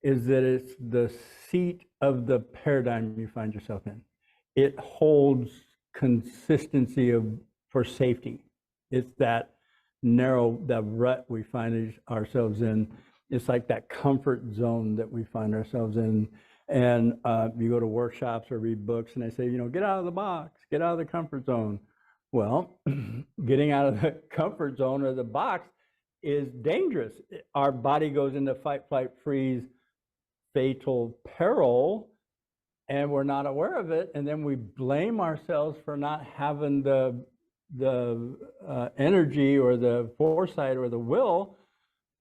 is that it's the seat of the paradigm you find yourself in. It holds consistency for safety. It's that that rut we find ourselves in. It's like that comfort zone that we find ourselves in. And you go to workshops or read books and they say, get out of the box, get out of the comfort zone. Well, getting out of the comfort zone or the box is dangerous. Our body goes into fight, flight, freeze, fatal peril, and we're not aware of it. And then we blame ourselves for not having the energy or the foresight or the will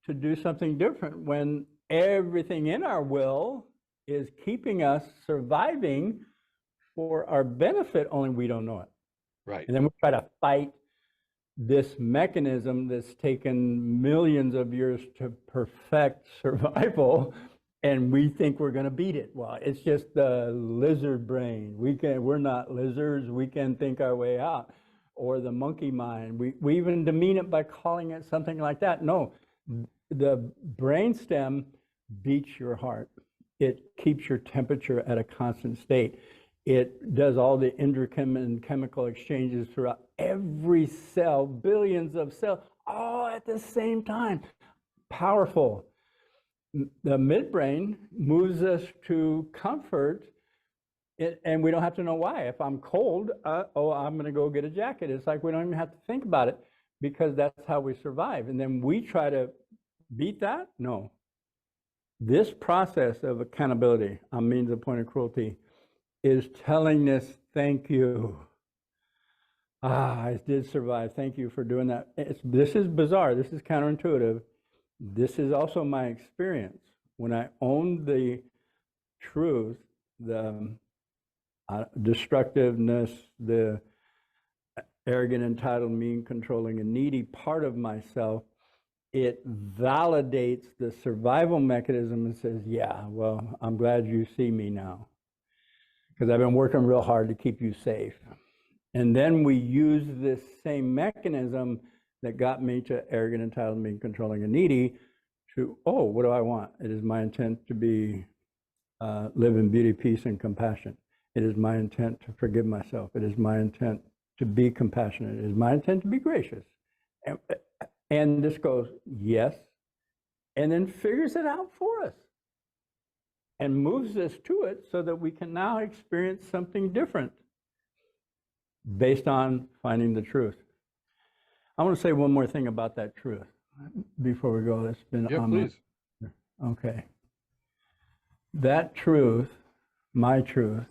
to do something different, when everything in our will is keeping us surviving for our benefit, only we don't know it. Right. And then we try to fight this mechanism that's taken millions of years to perfect survival, and we think we're going to beat it. Well, it's just the lizard brain. We're not lizards. We can think our way out. Or the monkey mind. We even demean it by calling it something like that. No, the brainstem beats your heart. It keeps your temperature at a constant state. It does all the endocrine chemical exchanges throughout every cell, billions of cells, all at the same time. Powerful. The midbrain moves us to comfort, and we don't have to know why. If I'm cold, I'm going to go get a jacket. It's like we don't even have to think about it, because that's how we survive. And then we try to beat that? No. This process of accountability on means of point of cruelty is telling us, thank you. I did survive. Thank you for doing that. This is bizarre. This is counterintuitive. This is also my experience. When I owned the truth, the destructiveness, the arrogant, entitled, mean, controlling, and needy part of myself, it validates the survival mechanism and says, yeah, well, I'm glad you see me now because I've been working real hard to keep you safe. And then we use this same mechanism that got me to arrogant, entitled, mean, controlling, and needy to, oh, what do I want? It is my intent to be live in beauty, peace, and compassion. It is my intent to forgive myself. It is my intent to be compassionate. It is my intent to be gracious. And this goes, yes, and then figures it out for us and moves us to it so that we can now experience something different based on finding the truth. I want to say one more thing about that truth before we go. It's been Yeah, please. Okay. That truth, my truth,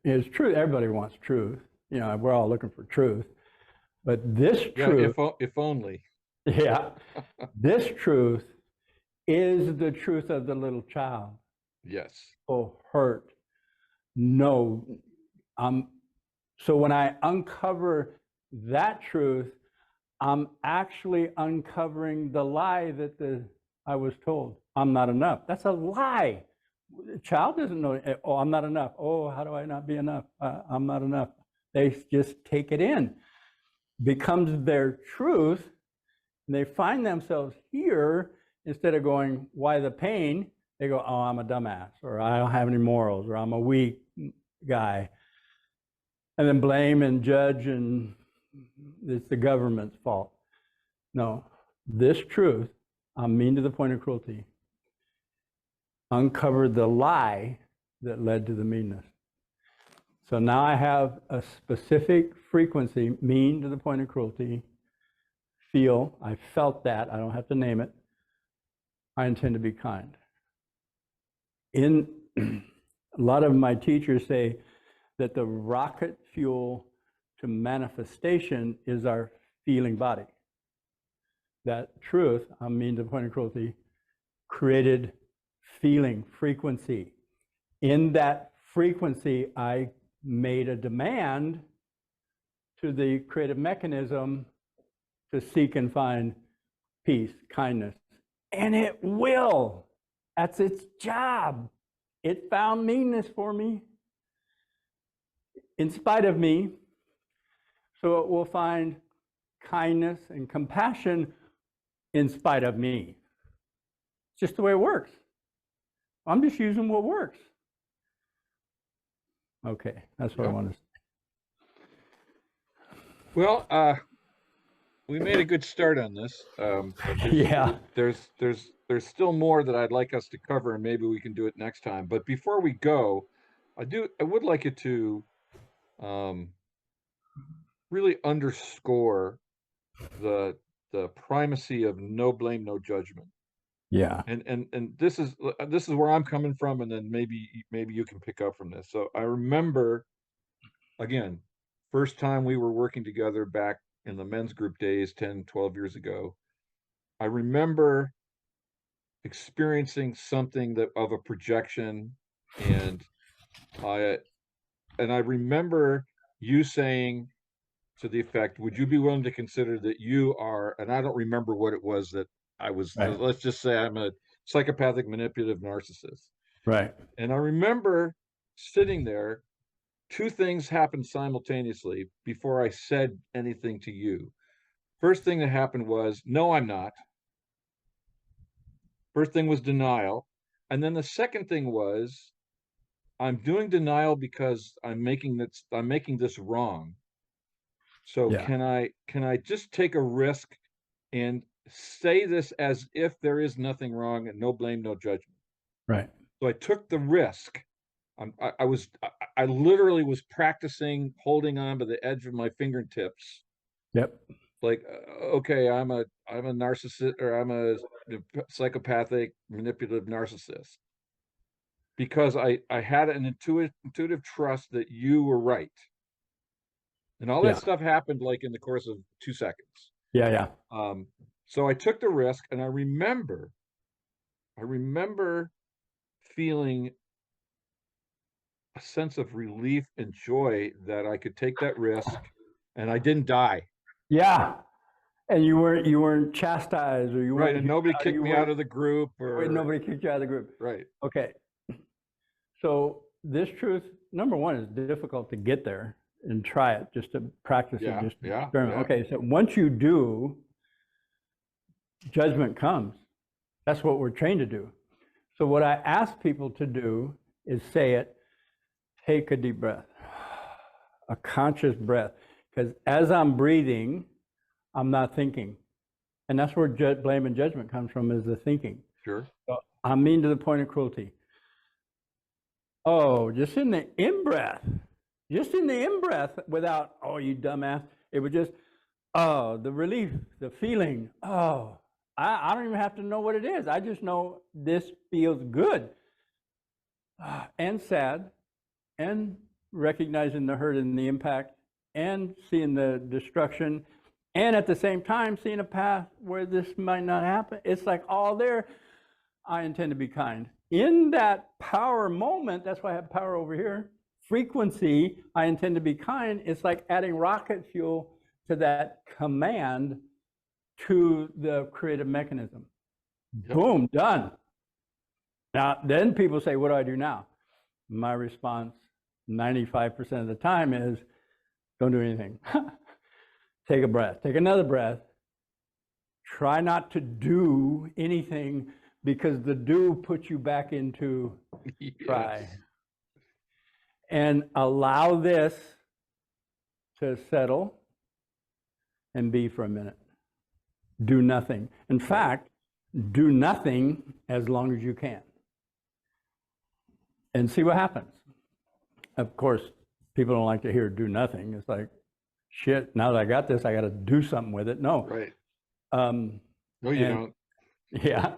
is truth. Everybody wants truth. You know, we're all looking for truth. But this truth, if only. yeah, this truth is the truth of the little child. Yes. Oh, hurt. No. So when I uncover that truth, I'm actually uncovering the lie that I was told. I'm not enough. That's a lie. The child doesn't know, oh, I'm not enough. Oh, how do I not be enough? I'm not enough. They just take it in. Becomes their truth. And they find themselves here instead of going, why the pain? They go, oh, I'm a dumbass, or I don't have any morals, or I'm a weak guy. And then blame and judge, and it's the government's fault. No, this truth, I'm mean to the point of cruelty, uncovered the lie that led to the meanness. So now I have a specific frequency, mean to the point of cruelty, I felt that, I don't have to name it, I intend to be kind. A lot of my teachers say that the rocket fuel to manifestation is our feeling body. That truth, I mean to the point of cruelty, created feeling, frequency. In that frequency, I made a demand to the creative mechanism to seek and find peace, kindness. And it will. That's its job. It found meanness for me, in spite of me. So it will find kindness and compassion in spite of me. It's just the way it works. I'm just using what works. Okay, that's what I want to say. Well, we made a good start on this. Yeah. There's still more that I'd like us to cover, and maybe we can do it next time. But before we go, I would like you to really underscore the primacy of no blame, no judgment. Yeah. And this is where I'm coming from, and then maybe you can pick up from this. So I remember, again, first time we were working together back in the men's group days 10, 12 years ago. I remember experiencing something that of a projection, and I remember you saying to the effect, would you be willing to consider that you are, and I don't remember what it was that I was, right. Let's just say I'm a psychopathic manipulative narcissist. Right. And I remember sitting there, two things happened simultaneously before I said anything to you. First thing that happened was, no, I'm not. First thing was denial. And then the second thing was, I'm doing denial because I'm making this wrong. So Yeah. can I just take a risk and say this as if there is nothing wrong and no blame, no judgment? Right. So I took the risk. I literally was practicing holding on to the edge of my fingertips. Yep. Like, okay, I'm a narcissist, or I'm a psychopathic manipulative narcissist. because I had an intuitive trust that you were right. And all that Yeah. stuff happened like in the course of 2 seconds. Yeah. Yeah. So I took the risk, and I remember feeling a sense of relief and joy that I could take that risk and I didn't die. Yeah. And you weren't chastised, or you Right. weren't And nobody kicked you me out weren't of the group or, nobody kicked you out of the group. right. Okay. So this truth, number one, is difficult to get there and try it, just to practice it, Yeah. just to Yeah. experiment. Yeah. Okay, so once you do, judgment comes. That's what we're trained to do. So what I ask people to do is say it, take a deep breath, a conscious breath, because as I'm breathing, I'm not thinking. And that's where blame and judgment comes from, is the thinking. Sure. So I'm mean to the point of cruelty. Oh, just in the in-breath, without, oh, you dumbass. It would just, oh, the relief, the feeling, oh, I don't even have to know what it is. I just know this feels good. And sad, and recognizing the hurt and the impact, and seeing the destruction, and at the same time seeing a path where this might not happen. It's like all there. I intend to be kind. In that power moment, that's why I have power over here. Frequency, I intend to be kind. It's like adding rocket fuel to that command to the creative mechanism. Yep. Boom, done. Now, then people say, what do I do now? My response 95% of the time is, don't do anything. Take a breath, take another breath. Try not to do anything, because the do puts you back into try. Yes. And allow this to settle and be for a minute. Do nothing. In fact, do nothing as long as you can. And see what happens. Of course, people don't like to hear do nothing. It's like, shit, now that I got this, I got to do something with it. No. Right. No, you don't. Yeah.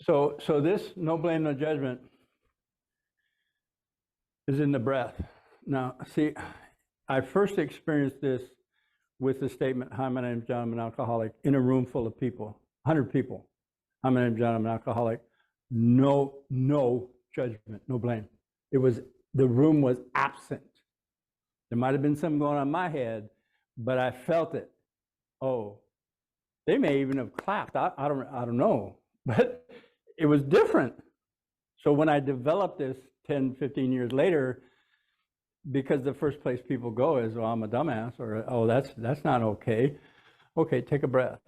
So this no blame, no judgment is in the breath. Now, see, I first experienced this with the statement, hi, my name is John, I'm an alcoholic, in a room full of people, 100 people. Hi, my name is John, I'm an alcoholic. No judgment, no blame. The room was absent. There might have been something going on in my head, but I felt it. Oh, they may even have clapped. I don't know, but it was different. So when I developed this 10, 15 years later, because the first place people go is, well, I'm a dumbass, or, oh, that's not okay. Okay, take a breath.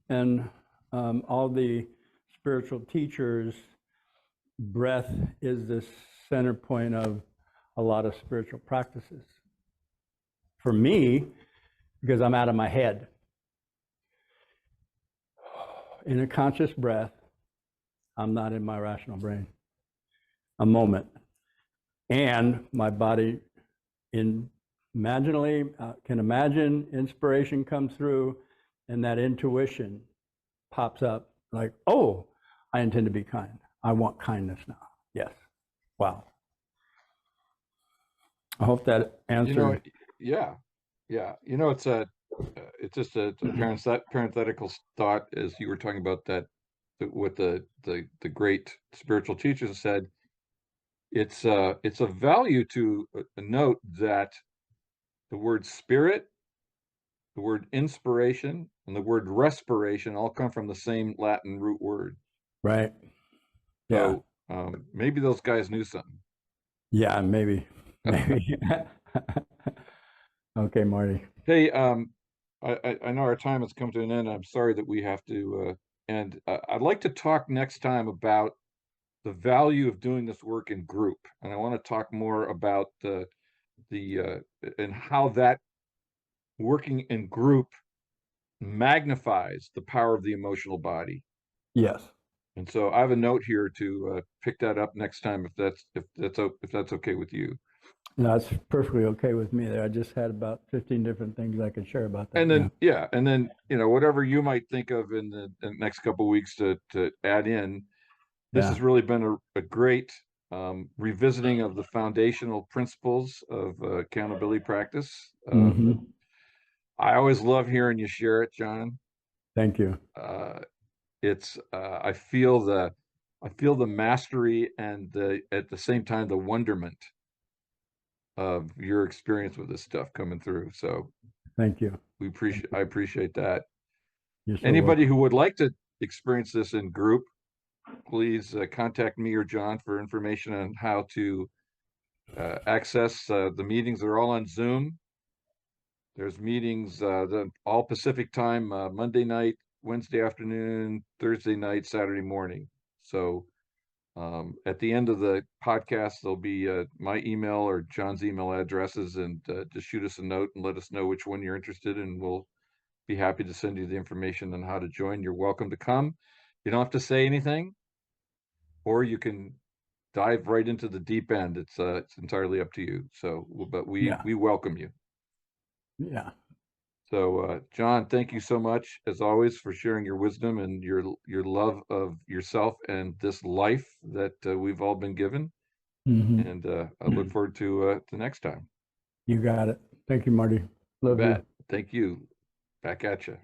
And all the spiritual teachers, breath is the center point of a lot of spiritual practices. For me, because I'm out of my head. In a conscious breath, I'm not in my rational brain. A moment. And my body imaginally can imagine inspiration comes through, and that intuition pops up like, oh, I intend to be kind. I want kindness now. Yes. Wow. I hope that answered. Yeah. It's just a parenthetical thought, as you were talking about that, what the great spiritual teachers said. It's a value to note that the word spirit, the word inspiration, and the word respiration all come from the same Latin root word. Right. Yeah. So maybe those guys knew something. Yeah, maybe. Okay, Marty. Hey, I know our time has come to an end. I'm sorry that we have to end. I'd like to talk next time about the value of doing this work in group, and I want to talk more about the and how that working in group magnifies the power of the emotional body. Yes. And so I have a note here to pick that up next time, if that's okay with you. No, it's perfectly okay with me. There, I just had about 15 different things I could share about that. And then and then whatever you might think of in the next couple of weeks to add in. This has really been a great revisiting of the foundational principles of accountability practice. Hmm. I always love hearing you share it, John. Thank you. It's I feel the mastery and at the same time the wonderment of your experience with this stuff coming through. So Thank you. I appreciate that. You're so Anybody welcome. who would like to experience this in group, please contact me or John for information on how to access the meetings. They're all on Zoom. There's meetings all Pacific time, Monday night, Wednesday afternoon, Thursday night, Saturday morning. So at the end of the podcast, there'll be my email or John's email addresses, and just shoot us a note and let us know which one you're interested in. And we'll be happy to send you the information on how to join. You're welcome to come. You don't have to say anything, or you can dive right into the deep end. It's entirely up to you. So, but Yeah. we welcome you. Yeah. So, John, thank you so much, as always, for sharing your wisdom and your love of yourself and this life that we've all been given. Hmm. And I look forward to the next time. You got it. Thank you, Marty. You Love you. bet. Thank you. Back at you.